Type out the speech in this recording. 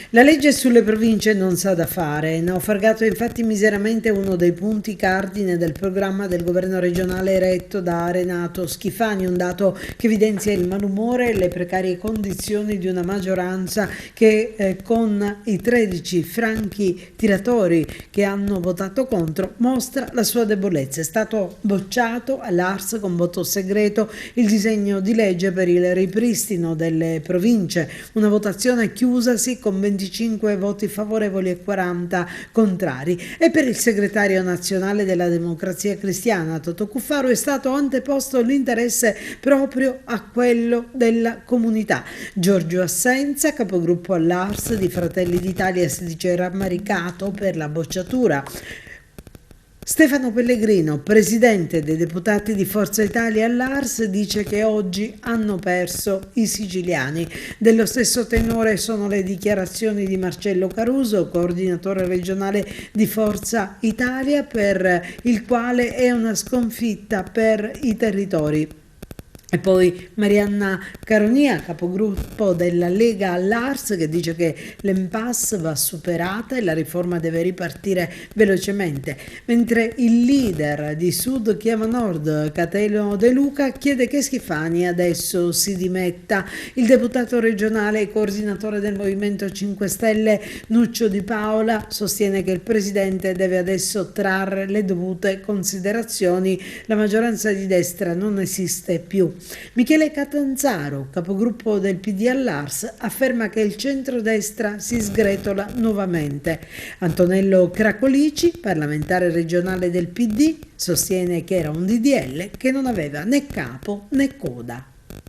La legge sulle province non sa da fare, naufragato infatti miseramente uno dei punti cardine del programma del governo regionale retto da Renato Schifani, un dato che evidenzia il malumore e le precarie condizioni di una maggioranza che con i 13 franchi tiratori che hanno votato contro mostra la sua debolezza. È stato bocciato all'Ars con voto segreto il disegno di legge per il ripristino delle province, una votazione chiusasi con 25 voti favorevoli e 40 contrari, e per il segretario nazionale della Democrazia Cristiana Totò Cuffaro è stato anteposto l'interesse proprio a quello della comunità. Giorgio Assenza, capogruppo all'Ars di Fratelli d'Italia, si dice rammaricato per la bocciatura. Stefano Pellegrino, presidente dei deputati di Forza Italia all'Ars, dice che oggi hanno perso i siciliani. Dello stesso tenore sono le dichiarazioni di Marcello Caruso, coordinatore regionale di Forza Italia, per il quale è una sconfitta per i territori. E poi Marianna Caronia, capogruppo della Lega all'Ars, che dice che l'impasse va superata e la riforma deve ripartire velocemente, mentre il leader di Sud Chiama Nord, Catelo De Luca, chiede che Schifani adesso si dimetta. Il deputato regionale e coordinatore del Movimento 5 Stelle Nuccio Di Paola sostiene che il presidente deve adesso trarre le dovute considerazioni, la maggioranza di destra non esiste più. Michele Catanzaro, capogruppo del PD all'Ars, afferma che il centrodestra si sgretola nuovamente. Antonello Cracolici, parlamentare regionale del PD, sostiene che era un DDL che non aveva né capo né coda.